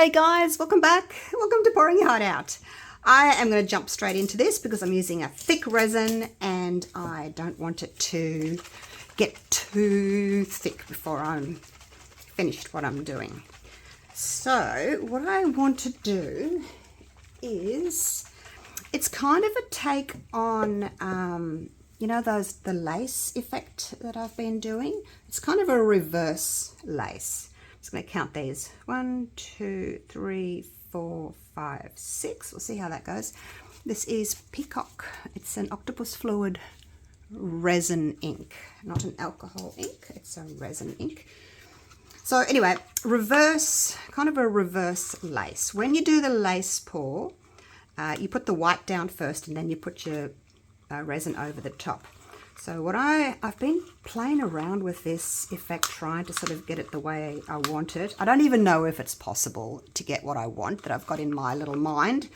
G'day guys, welcome back. Welcome to Pouring Your Heart Out. I am going to jump straight into this because I'm using a thick resin and I don't want it to get too thick before I'm finished what I'm doing. So what I want to do is, it's kind of a take on, you know, the lace effect that I've been doing. It's kind of a reverse lace. I'm just going to count these. 1, 2, 3, 4, 5, 6. We'll see how that goes. This is Peacock. It's an Octopus Fluid resin ink, not an alcohol ink. It's a resin ink. So anyway, reverse, kind of a reverse lace. When you do the lace pour, you put the white down first and then you put your resin over the top. So what I've been playing around with this effect, trying to sort of get it the way I want it. I don't even know if it's possible to get what I want that I've got in my little mind.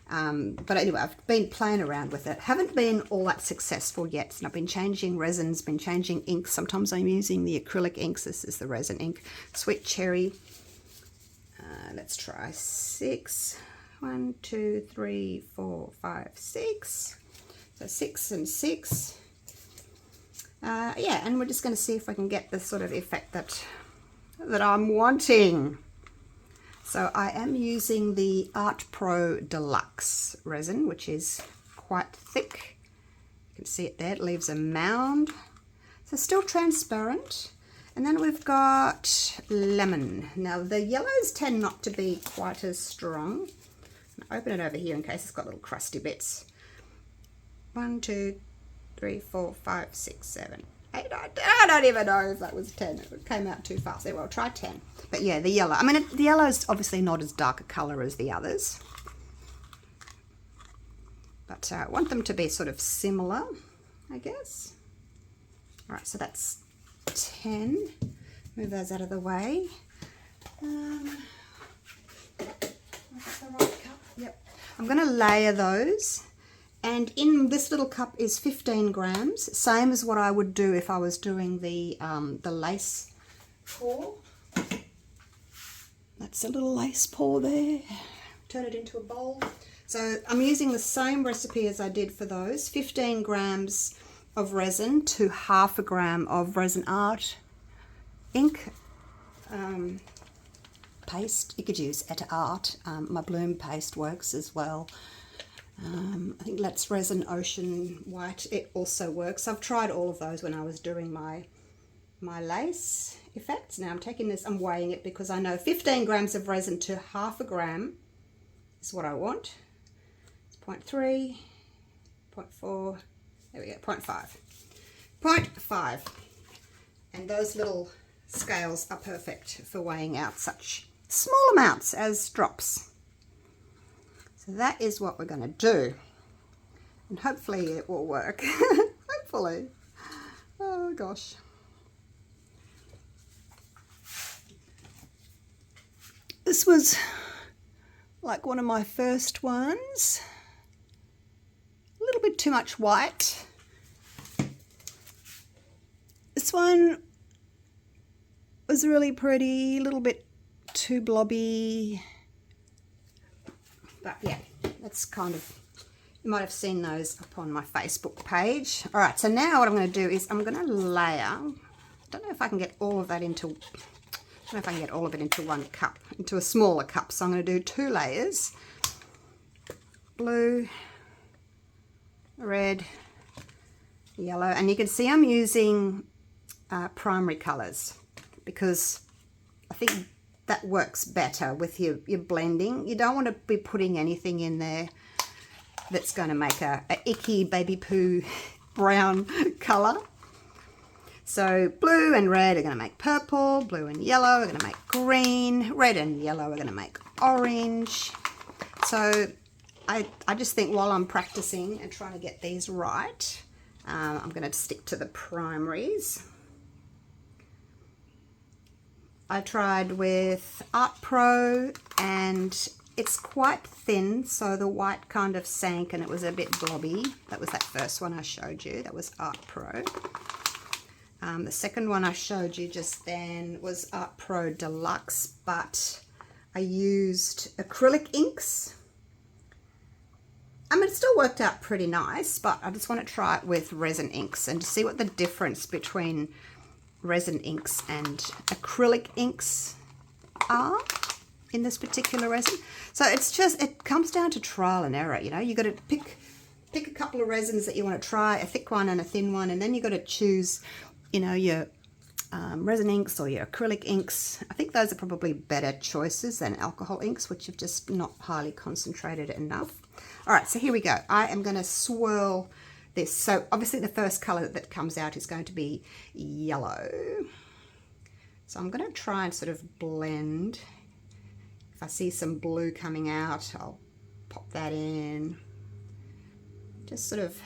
But anyway, I've been playing around with it. Haven't been all that successful yet. And I've been changing resins, been changing inks. Sometimes I'm using the acrylic inks. This is the resin ink. Sweet cherry. Let's try 6. 1, 2, 3, 4, 5, 6. So 6 and 6. Yeah, and we're just going to see if I can get the sort of effect that I'm wanting. So I am using the ArtPro Deluxe resin, which is quite thick. You can see it there, it leaves a mound. So still transparent. And then we've got lemon. Now the yellows tend not to be quite as strong. I'll open it over here in case it's got little crusty bits. 1, 2, 3, 4, 5, 6, 7, 8, 9, 10. I don't even know if that was 10. It came out too fast. Well, I'll try 10. But yeah, the yellow. I mean, the yellow is obviously not as dark a colour as the others. But I want them to be sort of similar, I guess. All right, so that's 10. Move those out of the way. That's the right cup. Yep. I'm going to layer those. And in this little cup is 15 grams, same as what I would do if I was doing the lace pour. That's a little lace pour there. Turn it into a bowl. So I'm using the same recipe as I did for those. 15 grams of resin to half a gram of Resinart ink. Paste, you could use art. My bloom paste works as well. I think that's Resin Ocean White. It also works. I've tried all of those when I was doing my lace effects. Now I'm taking this, I'm weighing it because I know 15 grams of resin to half a gram is what I want. It's 0.3, 0.4, there we go, 0.5. 0.5. And those little scales are perfect for weighing out such small amounts as drops. So that is what we're going to do, and hopefully it will work. Hopefully. Oh gosh. This was like one of my first ones. A little bit too much white. This one was really pretty, a little bit too blobby. But yeah, that's kind of, you might have seen those up on my Facebook page. All right, so now what I'm going to do is I'm going to layer. I don't know if I can get all of that into, I don't know if I can get all of it into one cup, into a smaller cup. So I'm going to do 2 layers. Blue, red, yellow. And you can see I'm using primary colours because I think that works better with your blending. You don't want to be putting anything in there that's going to make a icky baby poo brown colour. So blue and red are going to make purple, blue and yellow are going to make green, red and yellow are going to make orange. So I just think while I'm practicing and trying to get these right, I'm going to stick to the primaries. I tried with ArtPro and it's quite thin, so the white kind of sank and it was a bit blobby. That was that first one I showed you. That was ArtPro. The second one I showed you just then was ArtPro Deluxe, but I used acrylic inks. I mean, it still worked out pretty nice, but I just want to try it with resin inks and to see what the difference between resin inks and acrylic inks are in this particular resin. So it's just, it comes down to trial and error, you know. You got to pick a couple of resins that you want to try, a thick one and a thin one, and then you got to choose, you know, your resin inks or your acrylic inks. I think those are probably better choices than alcohol inks, which have just not highly concentrated enough. All right, so here we go. I am going to swirl this. So obviously the first color that comes out is going to be yellow. So I'm going to try and sort of blend. If I see some blue coming out, I'll pop that in. Just sort of,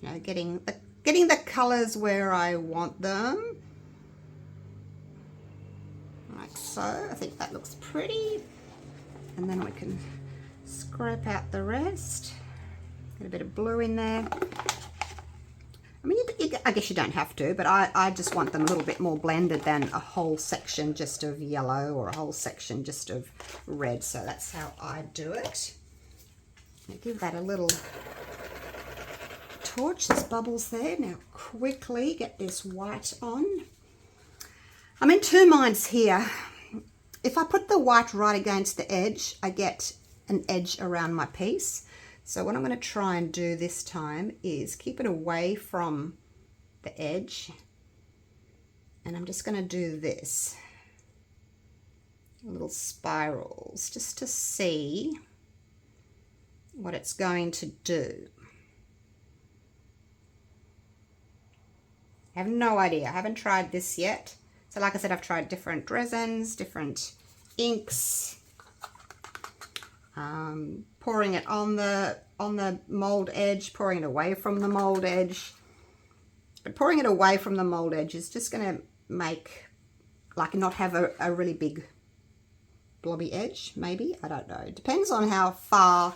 you know, getting the colors where I want them. Like so. I think that looks pretty. And then we can scrape out the rest. Get a bit of blue in there. I mean, I guess you don't have to, but I just want them a little bit more blended than a whole section just of yellow or a whole section just of red. So that's how I do it. Now give that a little torch. There's bubbles there. Now quickly get this white on. I'm in two minds here. If I put the white right against the edge, I get an edge around my piece. So what I'm going to try and do this time is keep it away from the edge, and I'm just going to do this, little spirals, just to see what it's going to do. I have no idea. I haven't tried this yet. So like I said, I've tried different resins, different inks, pouring it on the mold edge, pouring it away from the mold edge. But pouring it away from the mold edge is just going to make, like, not have a really big blobby edge, maybe. I don't know. It depends on how far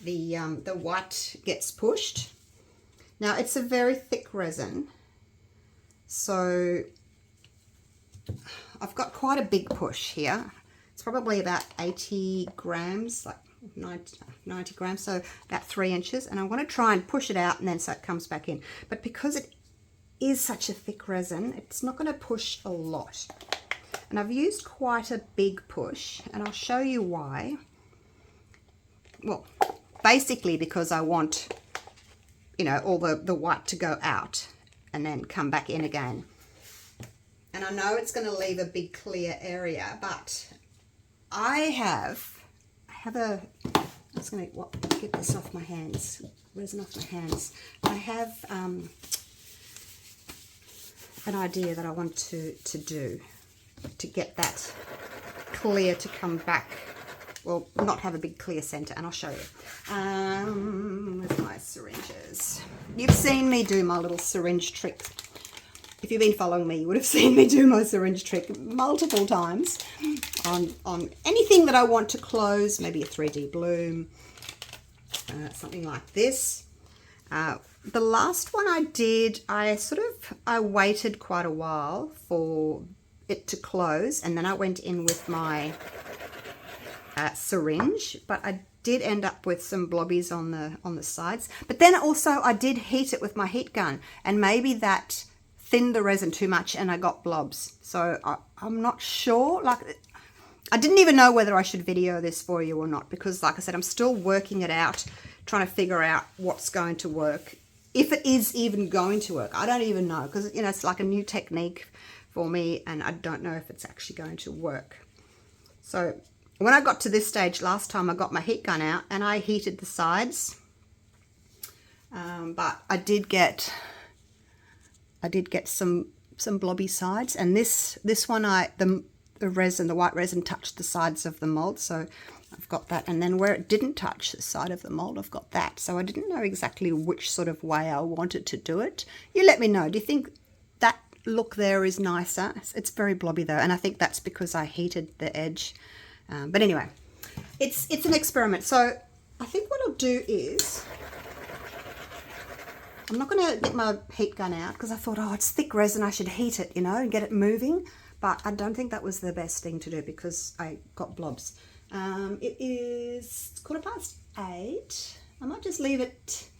the white gets pushed. Now, it's a very thick resin, so I've got quite a big push here. It's probably about 80 grams, like 90 grams, so about 3 inches. And I want to try and push it out and then so it comes back in. But because it is such a thick resin, it's not going to push a lot. And I've used quite a big push, and I'll show you why. Well, basically because I want, you know, all the white to go out and then come back in again. And I know it's going to leave a big clear area, but I have a, I'm just going to get this off my hands, resin off my hands. I have an idea that I want to do to get that clear to come back, well, not have a big clear center, and I'll show you. With my syringes. You've seen me do my little syringe trick. If you've been following me, you would have seen me do my syringe trick multiple times on anything that I want to close, maybe a 3D bloom, something like this. The last one I did, I waited quite a while for it to close, and then I went in with my syringe, but I did end up with some blobbies on the sides. But then also I did heat it with my heat gun, and maybe that thinned the resin too much and I got blobs. So I'm not sure. Like, I didn't even know whether I should video this for you or not, because like I said, I'm still working it out, trying to figure out what's going to work, if it is even going to work. I don't even know, because, you know, it's like a new technique for me, and I don't know if it's actually going to work. So when I got to this stage last time, I got my heat gun out and I heated the sides, but I did get some blobby sides, and this one, the resin, the white resin, touched the sides of the mold, so I've got that. And then where it didn't touch the side of the mold, I've got that. So I didn't know exactly which sort of way I wanted to do it. You let me know. Do you think that look there is nicer? It's very blobby though, and I think that's because I heated the edge. But anyway, it's an experiment. So I think what I'll do is, I'm not going to get my heat gun out because I thought, oh, it's thick resin, I should heat it, you know, and get it moving. but I don't think that was the best thing to do because I got blobs. It is 8:15. I might just leave it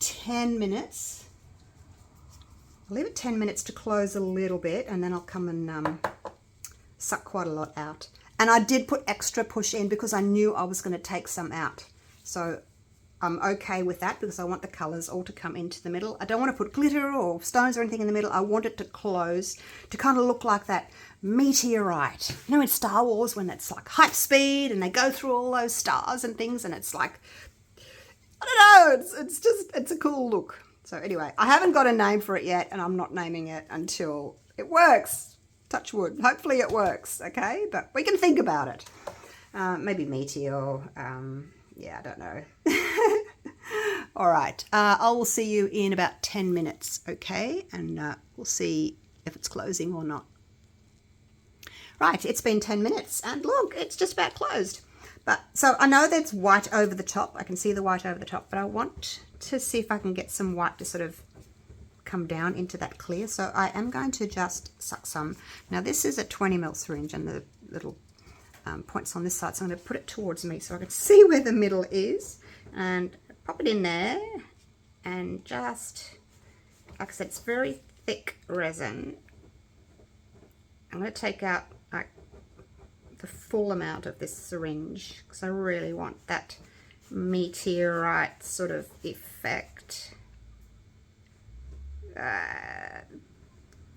10 minutes. I'll leave it 10 minutes to close a little bit, and then I'll come and suck quite a lot out. And I did put extra push in because I knew I was going to take some out. So I'm okay with that because I want the colours all to come into the middle. I don't want to put glitter or stones or anything in the middle. I want it to close to kind of look like that meteorite. You know, in Star Wars when it's like hype speed and they go through all those stars and things, and it's like, I don't know, it's a cool look. So anyway, I haven't got a name for it yet, and I'm not naming it until it works. Touch wood. Hopefully it works, okay? But we can think about it. Maybe meteor. Yeah, I don't know. All right. I will see you in about 10 minutes, okay? And we'll see if it's closing or not. Right, it's been 10 minutes, and look, it's just about closed. But so I know there's white over the top. I can see the white over the top, but I want to see if I can get some white to sort of come down into that clear. So I am going to just suck some. Now this is a 20 ml syringe, and the little points on this side, so I'm going to put it towards me so I can see where the middle is, and pop it in there, and just, like I said, it's very thick resin. I'm going to take out like the full amount of this syringe because I really want that meteorite sort of effect.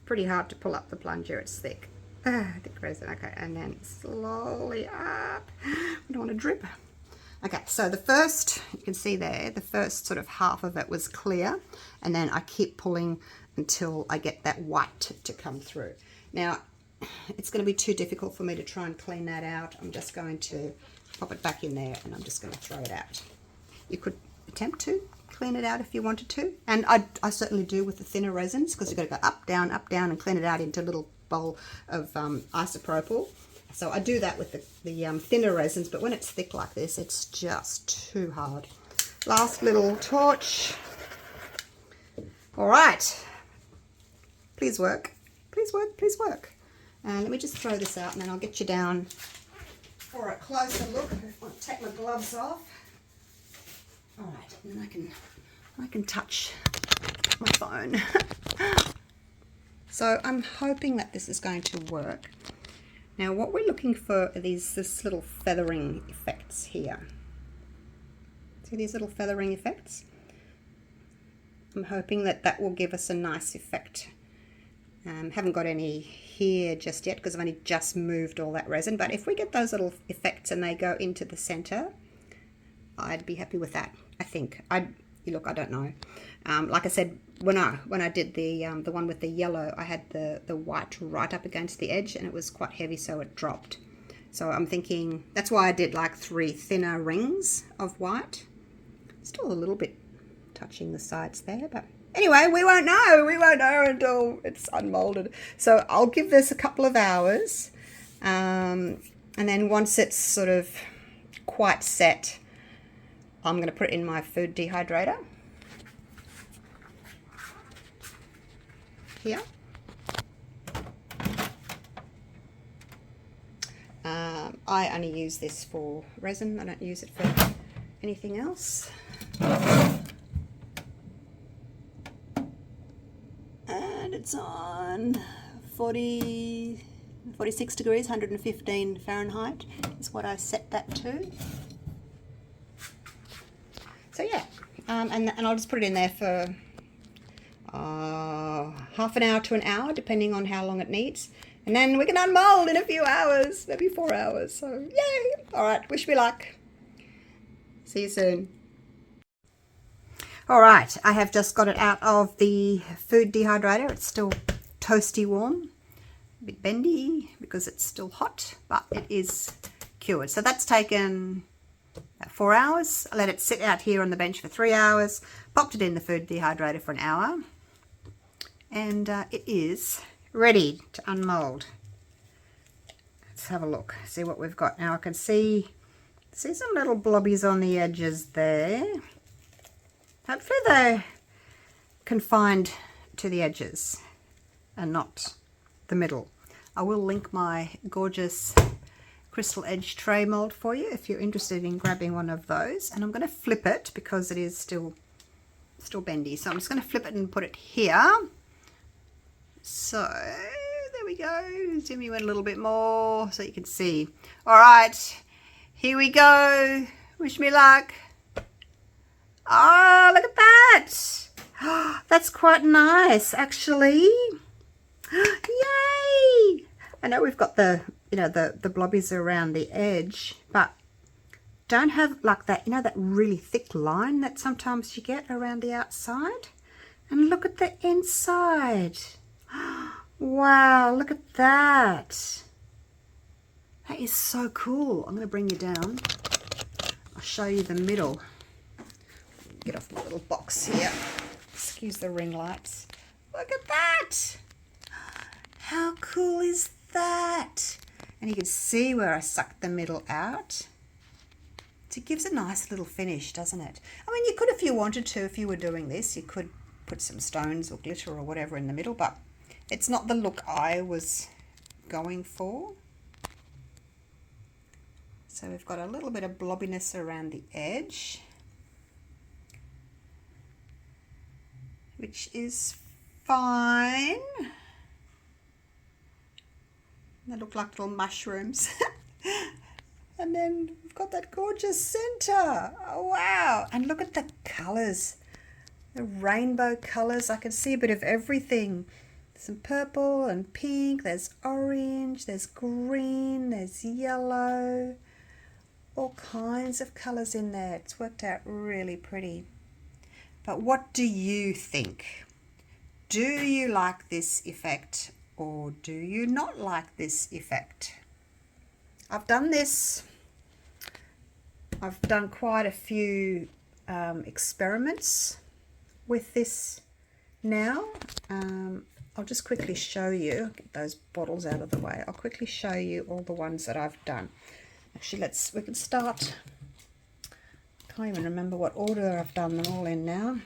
Pretty hard to pull up the plunger, it's thick. Thick resin, okay, and then slowly up. I don't want to drip. Okay, so the first, you can see there, the first sort of half of it was clear, and then I keep pulling until I get that white to come through. Now, it's going to be too difficult for me to try and clean that out. I'm just going to pop it back in there, and I'm just going to throw it out. You could attempt to clean it out if you wanted to, and I certainly do with the thinner resins, because you've got to go up, down, and clean it out into a little bowl of isopropyl. So I do that with the thinner resins, but when it's thick like this, it's just too hard. Last little torch. All right. Please work. Please work. Please work. Let me just throw this out, and then I'll get you down for a closer look. I'll take my gloves off. All right, and then I can touch my phone. So I'm hoping that this is going to work. Now what we're looking for are this little feathering effects here. See these little feathering effects? I'm hoping that that will give us a nice effect. Haven't got any here just yet because I've only just moved all that resin, but if we get those little effects and they go into the center, I'd be happy with that. I think. Look, I don't know. Like I said, when I did the one with the yellow, I had the white right up against the edge, and it was quite heavy, so it dropped. So I'm thinking that's why I did like 3 thinner rings of white. Still a little bit touching the sides there, but anyway, we won't know. We won't know until it's unmolded. So I'll give this a couple of hours, and then once it's sort of quite set, I'm going to put it in my food dehydrator here. I only use this for resin. I don't use it for anything else. And it's on 46 degrees, 115 Fahrenheit is what I set that to. So yeah, and I'll just put it in there for half an hour to an hour, depending on how long it needs. And then we can unmold in a few hours, maybe 4 hours. So yay! All right, wish me luck. See you soon. All right, I have just got it out of the food dehydrator. It's still toasty warm, a bit bendy because it's still hot, but it is cured. So that's taken 4 hours. I let it sit out here on the bench for 3 hours, popped it in the food dehydrator for an hour, and it is ready to unmold. Let's have a look, see what we've got. Now I can see some little blobbies on the edges there. Hopefully they're confined to the edges and not the middle. I will link my gorgeous crystal edge tray mold for you if you're interested in grabbing one of those. And I'm going to flip it because it is still bendy. So I'm just going to flip it and put it here. So there we go. Zoom you in a little bit more so you can see. All right, here we go. Wish me luck. Oh, look at that. That's quite nice, actually. Yay! I know we've got the, you know, the blobbies around the edge, but don't have like that, you know, that really thick line that sometimes you get around the outside. And look at the inside. Wow, look at that. That is so cool. I'm going to bring you down. I'll show you the middle. Get off my little box here. Excuse the ring lights. Look at that. How cool is that? And you can see where I sucked the middle out. It gives a nice little finish, doesn't it? I mean, you could, if you wanted to, if you were doing this, you could put some stones or glitter or whatever in the middle, but it's not the look I was going for. So we've got a little bit of blobbiness around the edge, which is fine. They look like little mushrooms. And then we've got that gorgeous center. Oh, wow. And look at the colors, the rainbow colors. I can see a bit of everything. Some purple and pink. There's orange, there's green, there's yellow. All kinds of colors in there. It's worked out really pretty. But what do you think? Do you like this effect or do you not like this effect? I've done this. I've done quite a few experiments with this now. I'll just quickly show you. Get those bottles out of the way. I'll quickly show you all the ones that I've done. Actually, we can start. I can't even remember what order I've done them all in now.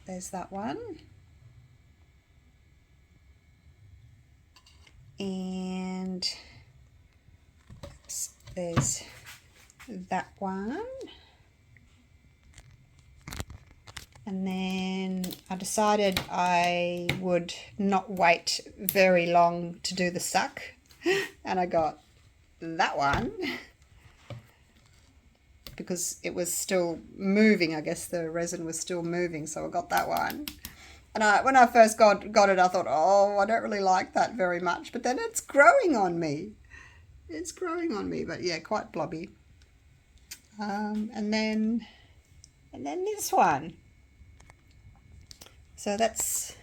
There's that one. And there's that one. And then I decided I would not wait very long to do the suck. And I got that one because it was still moving. I guess the resin was still moving, so I got that one. And when I first got it, I thought, oh, I don't really like that very much. But then it's growing on me. It's growing on me, but yeah, quite blobby. And then this one. So that's,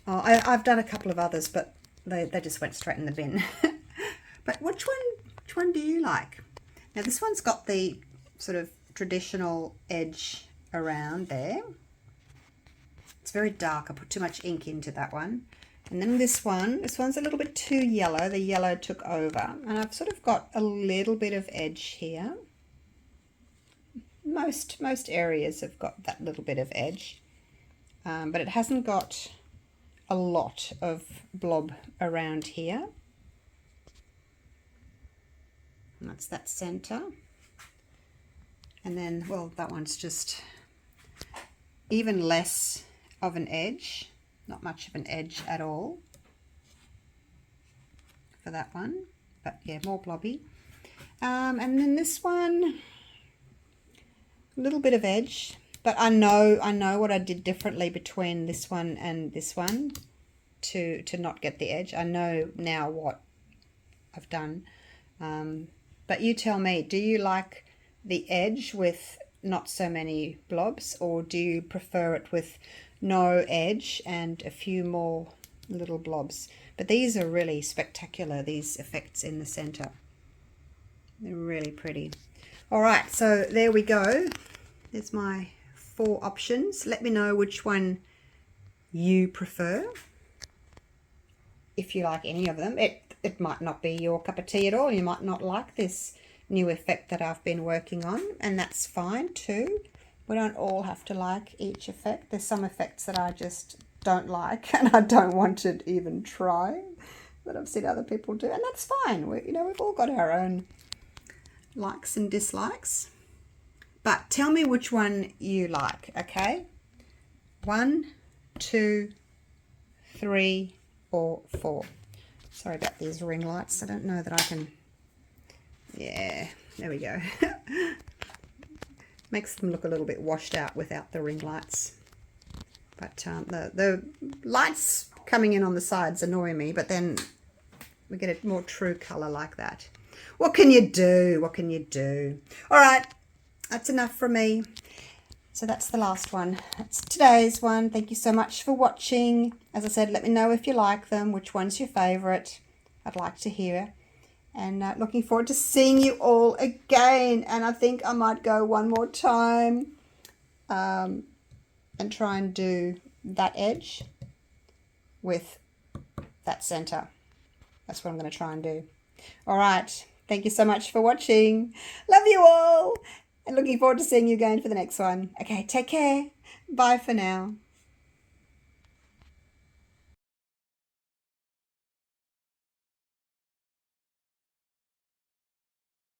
oh, I've done a couple of others, but they just went straight in the bin. But which one do you like? Now this one's got the sort of traditional edge around there. It's very dark. I put too much ink into that one. And then this one's a little bit too yellow. The yellow took over. And I've sort of got a little bit of edge here. Most areas have got that little bit of edge. But it hasn't got a lot of blob around here. And that's that center. And then, well, that one's just even less of an edge, not much of an edge at all for that one, but yeah, more blobby. And then this one, a little bit of edge, but I know what I did differently between this one and this one to not get the edge. I know now what I've done. But you tell me, do you like the edge with not so many blobs, or do you prefer it with no edge and a few more little blobs? But these are really spectacular, these effects in the center. They're really pretty. All right, so there we go. There's my 4 options. Let me know which one you prefer. If you like any of them, it might not be your cup of tea at all. You might not like this new effect that I've been working on, and that's fine too. We don't all have to like each effect. There's some effects that I just don't like, and I don't want to even try, but I've seen other people do, and that's fine. We've all got our own likes and dislikes. But tell me which one you like, okay? 1, 2, 3, or 4. Sorry about these ring lights. I don't know that I can... Yeah, there we go. Makes them look a little bit washed out without the ring lights. But the lights coming in on the sides annoy me, but then we get a more true colour like that. What can you do? What can you do? All right, that's enough from me. So that's the last one. That's today's one. Thank you so much for watching. As I said, let me know if you like them, which one's your favourite. I'd like to hear. And looking forward to seeing you all again. And I think I might go one more time and try and do that edge with that centre. That's what I'm going to try and do. All right. Thank you so much for watching. Love you all. And looking forward to seeing you again for the next one. Okay, take care. Bye for now.